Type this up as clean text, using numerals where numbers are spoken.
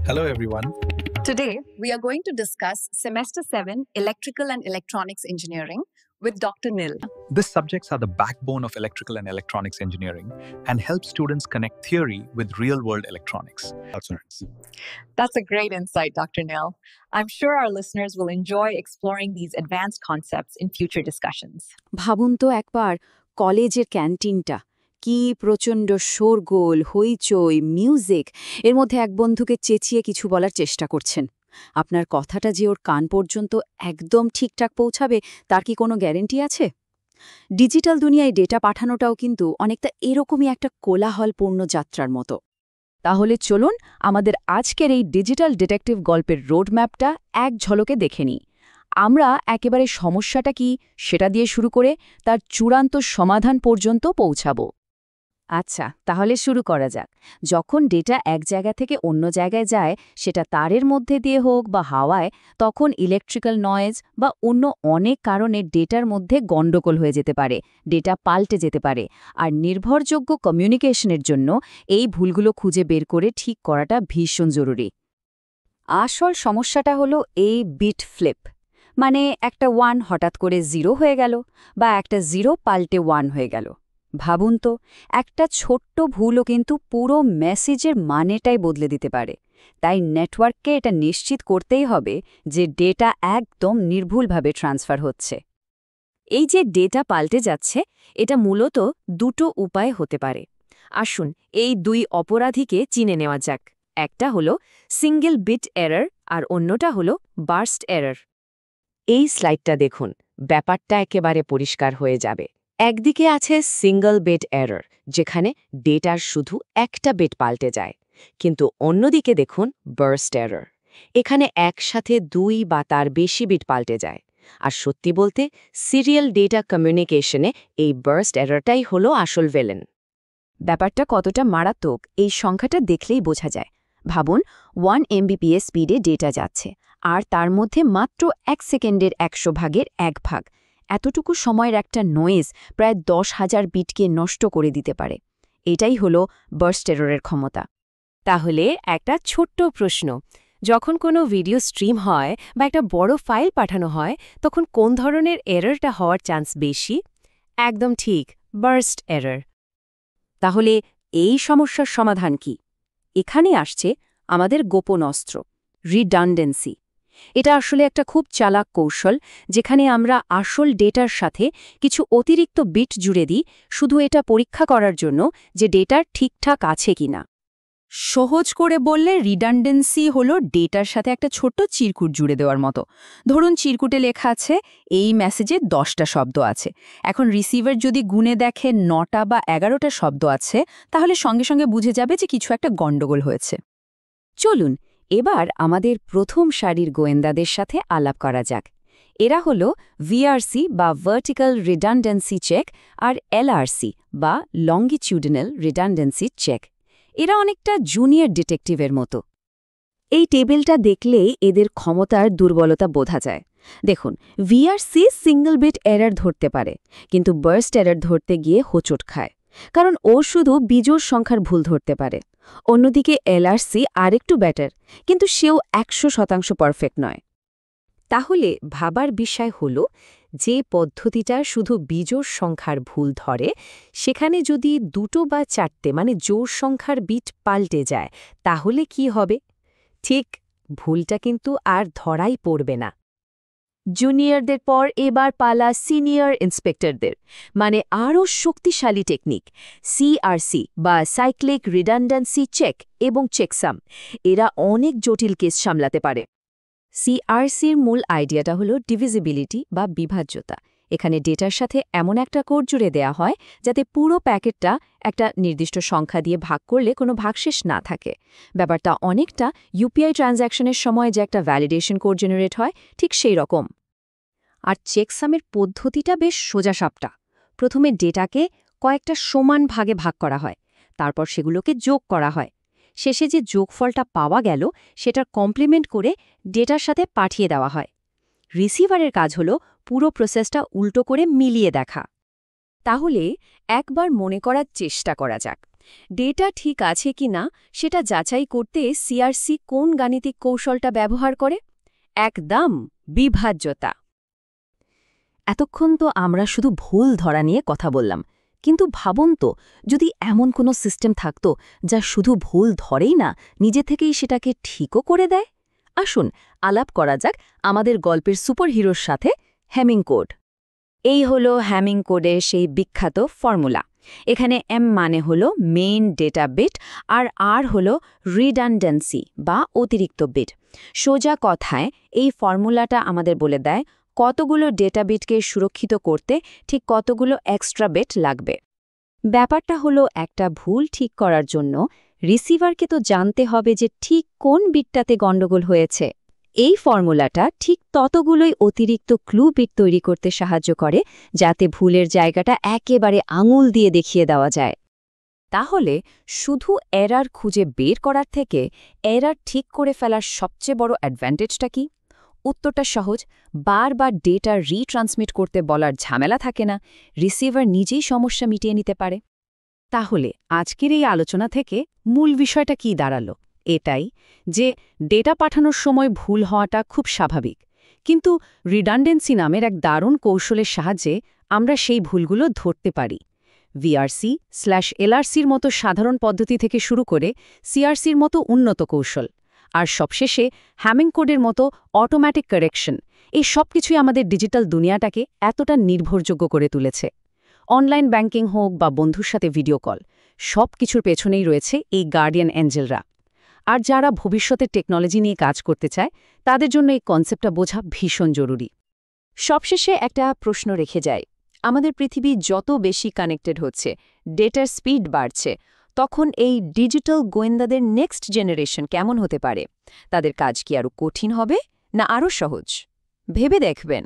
Hello, everyone. Today, we are going to discuss Semester 7 Electrical and Electronics Engineering with Dr. Nil. These subjects are the backbone of electrical and electronics engineering and help students connect theory with real-world electronics. That's a great insight, Dr. Nil. I'm sure our listeners will enjoy exploring these advanced concepts in future discussions. ভাবুন তো একবার কলেজের ক্যান্টিনটা কি প্রচণ্ড শোরগোল হইচই music এর মধ্যে এক বন্ধুকে চেঁচিয়ে কিছু বলার চেষ্টা করছেন আপনার কথাটা যে ওর কান পর্যন্ত একদম ঠিকঠাক পৌঁছাবে তার কি কোনো গ্যারেন্টি আছে ডিজিটাল দুনিয়ায় ডেটা পাঠানোটাও কিন্তু অনেকটা এরকমই একটা কোলাহলপূর্ণ যাত্রার মতো তাহলে চলুন আমাদের আজকের এই ডিজিটাল ডিটেকটিভ গল্পের রোডম্যাপটা এক ঝলকে দেখে নিই আমরা একেবারে সমস্যাটা কি সেটা দিয়ে শুরু করে তার চূড়ান্ত সমাধান পর্যন্ত পৌঁছাব আচ্ছা তাহলে শুরু করা যাক যখন ডেটা এক জায়গা থেকে অন্য জায়গায় যায় সেটা তারের মধ্যে দিয়ে হোক বা হাওয়ায় তখন ইলেকট্রিক্যাল নয়েজ বা অন্য অনেক কারণে ডেটার মধ্যে গণ্ডগোল হয়ে যেতে পারে ডেটা পাল্টে যেতে পারে আর নির্ভরযোগ্য কমিউনিকেশনের জন্য এই ভুলগুলো খুঁজে বের করে ঠিক করাটা ভীষণ জরুরি আসল সমস্যাটা হলো এই বিট ফ্লিপ মানে একটা 1 হঠাৎ করে 0 হয়ে গেল বা একটা 0 পাল্টে 1 হয়ে গেল ভাবুন তো একটা ছোট্ট ভুলও কিন্তু পুরো মেসেজের মানেটাই বদলে দিতে পারে তাই নেটওয়ার্ককে এটা নিশ্চিত করতেই হবে যে ডেটা একদম নির্ভুলভাবে ট্রান্সফার হচ্ছে এই যে ডেটা পাল্টে যাচ্ছে এটা মূলত দুটো উপায় হতে পারে আসুন এই দুই অপরাধীকে চিনে নেওয়া যাক একটা হলো সিঙ্গেল বিট এরর আর অন্যটা হলো বার্স্ট এরর এই স্লাইডটা দেখুন ব্যাপারটা একেবারে পরিষ্কার হয়ে যাবে একদিকে আছে সিঙ্গল বিট এরর যেখানে ডেটার শুধু একটা বিট পাল্টে যায় কিন্তু অন্যদিকে দেখুন বার্স্ট এরর এখানে একসাথে 2 বা তার বেশি বিট পাল্টে যায় আর সত্যি বলতে সিরিয়াল ডেটা কমিউনিকেশনে এই বার্স্ট এররটাই হলো আসল ভিলেন ব্যাপারটা কতটা মারাত্মক এই সংখ্যাটা দেখলেই বোঝা যায় ভাবুন 1 mbps স্পিডে ডেটা যাচ্ছে আর তার মধ্যে মাত্র 1 সেকেন্ডের 100 ভাগের 1 ভাগ এতটুকু সময়ের একটা নয়েজ প্রায় 10,000 বিটকে নষ্ট করে দিতে পারে এটাই হলো বার্স্ট এররের ক্ষমতা তাহলে একটা ছোট্ট প্রশ্ন যখন কোনো ভিডিও স্ট্রিম হয় বা একটা বড় ফাইল পাঠানো হয় তখন কোন ধরনের এররটা হওয়ার চান্স বেশি একদম ঠিক বার্স্ট এরর তাহলে এই সমস্যার সমাধান কি এখানে আসছে আমাদের গোপন অস্ত্র রিডান্ডেন্সি এটা আসলে একটা খুব চালাক কৌশল যেখানে আমরা আসল ডেটার সাথে কিছু অতিরিক্ত বিট জুড়ে দিই শুধু এটা পরীক্ষা করার জন্য যে ডেটার ঠিকঠাক আছে কিনা সহজ করে বললে রিডান্ডেন্সি হলো ডেটার সাথে একটা ছোট্ট চিরকুট জুড়ে দেওয়ার মতো ধরুন চিরকুটে লেখা আছে এই মেসেজে 10টা শব্দ আছে এখন রিসিভার যদি গুণে দেখে 9টা বা 11টা শব্দ আছে তাহলে সঙ্গে সঙ্গে বুঝে যাবে যে কিছু একটা গণ্ডগোল হয়েছে চলুন এবার আমাদের প্রথম সারির গোয়েন্দাদের সাথে আলাপ করা যাক এরা হল ভিআরসি বা ভার্টিক্যাল রিডান্ডেন্সি চেক আর এলআরসি বা লঙ্গিটিউডিনাল রিডান্ডেন্সি চেক এরা অনেকটা জুনিয়র ডিটেকটিভের মতো এই টেবিলটা দেখলেই এদের ক্ষমতার দুর্বলতা বোঝা যায় দেখুন ভিআরসি সিঙ্গল বিট এরর ধরতে পারে কিন্তু বার্স্ট এরর ধরতে গিয়ে হোঁচট খায় কারণ ও শুধু বিজোড় সংখ্যার ভুল ধরতে পারে অন্যদিকে এলআরসি আরেকটু বেটার কিন্তু সেও 100% পারফেক্ট নয় তাহলে ভাবার বিষয় হল যে পদ্ধতিটা শুধু বিজোড় সংখ্যার ভুল ধরে সেখানে যদি 2 বা 4টে মানে জোড় সংখ্যার বিট পাল্টে যায় তাহলে কি হবে ঠিক ভুলটা কিন্তু আর ধরাই পড়বে না জুনিয়রদের পর এবার পালা সিনিয়র ইন্সপেক্টরদের মানে আরও শক্তিশালী টেকনিক সিআরসি বা সাইক্লিক রিডান্ডেন্সি চেক এবং চেকসাম এরা অনেক জটিল কেস সামলাতে পারে সিআরসির মূল আইডিয়াটা হলো ডিভিজিবিলিটি বা বিভাজ্যতা এখানে ডেটার সাথে এমন একটা কোড জুড়ে দেয়া হয় যাতে পুরো প্যাকেটটা একটা নির্দিষ্ট সংখ্যা দিয়ে ভাগ করলে কোনো ভাগশেষ না থাকে ব্যাপারটা অনেকটা ইউপিআই ট্রানজ্যাকশনের সময় যে একটা ভ্যালিডেশন কোড জেনারেট হয় ঠিক সেই রকম আর চেকসামের পদ্ধতিটা বেশ সোজাসাপটা প্রথমে ডেটাকে কয়েকটা সমান ভাগে ভাগ করা হয় তারপর সেগুলোকে যোগ করা হয় শেষে যে যোগফলটা পাওয়া গেল সেটার কমপ্লিমেন্ট করে ডেটার সাথে পাঠিয়ে দেওয়া হয় রিসিভারের কাজ হলো পুরো প্রসেসটা উল্টো করে মিলিয়ে দেখা তাহলে একবার মনে করার চেষ্টা করা যাক ডেটা ঠিক আছে কি না সেটা যাচাই করতে সিআরসি কোন গাণিতিক কৌশলটা ব্যবহার করে? একদম বিভাজ্যতা। এতক্ষণ তো আমরা শুধু ভুল ধরা নিয়ে কথা বললাম, কিন্তু ভাবুন তো, যদি এমন কোনো সিস্টেম থাকত যা শুধু ভুল ধরেই না, নিজে থেকেই সেটাকে ঠিকও করে দেয়। আসুন আলাপ করা যাক আমাদের গল্পের সুপারহিরোর সাথে, হ্যামিং কোড। এই হলো হ্যামিং কোডের সেই বিখ্যাত ফর্মুলা। এখানে এম মানে হলো মেইন ডেটা বিট, আর আর হলো রিডান্ডেন্সি বা অতিরিক্ত বিট। সোজা কথায় এই ফর্মুলাটা আমাদের বলে দেয় কতগুলো ডেটা বিটকে সুরক্ষিত করতে ঠিক কতগুলো এক্সট্রা বিট লাগবে। ব্যাপারটা হলো, একটা ভুল ঠিক করার জন্য রিসিভারকে তো জানতে হবে যে ঠিক কোন বিটটাতে গণ্ডগোল হয়েছে। এই ফর্মুলাটা ঠিক ততগুলোই অতিরিক্ত ক্লু বিট তৈরি করতে সাহায্য করে, যাতে ভুলের জায়গাটা একেবারে আঙুল দিয়ে দেখিয়ে দেওয়া যায়। তাহলে শুধু এরার খুঁজে বের করার থেকে এরার ঠিক করে ফেলার সবচেয়ে বড় অ্যাডভান্টেজটা কি? উত্তরটা সহজ, বারবার ডেটা রিট্রান্সমিট করতে বলার ঝামেলা থাকে না, রিসিভার নিজেই সমস্যা মিটিয়ে নিতে পারে। তাহলে আজকের এই আলোচনা থেকে মূল বিষয়টা কি দাঁড়ালো? এটাই যে ডেটা পাঠানোর সময় ভুল হওয়াটা খুব স্বাভাবিক, কিন্তু রিডান্ডেন্সি নামের এক দারুণ কৌশলের সাহায্যে আমরা সেই ভুলগুলো ধরতে পারি। VRC/LRCর মতো সাধারণ পদ্ধতি থেকে শুরু করে CRCর মতো উন্নত কৌশল, আর সবশেষে হ্যামিং কোডের মতো অটোম্যাটিক কারেকশন, এই সব কিছুই আমাদের ডিজিটাল দুনিয়াটাকে এতটা নির্ভরযোগ্য করে তুলেছে। অনলাইন ব্যাংকিং হোক বা বন্ধুর সাথে ভিডিও কল, সব কিছুর পেছনেই রয়েছে এই গার্ডিয়ান অ্যাঞ্জেলরা। আর যারা ভবিষ্যতে টেকনোলজি নিয়ে কাজ করতে চায়, তাদের জন্য এই কনসেপ্টটা বোঝা ভীষণ জরুরি। সবশেষে একটা প্রশ্ন রেখে যায়, আমাদের পৃথিবী যত বেশি কানেক্টেড হচ্ছে, ডেটার স্পিড বাড়ছে, তখন এই ডিজিটাল গোয়েন্দাদের নেক্সট জেনারেশন কেমন হতে পারে? তাদের কাজ কি আরও কঠিন হবে, না আরও সহজ? ভেবে দেখবেন।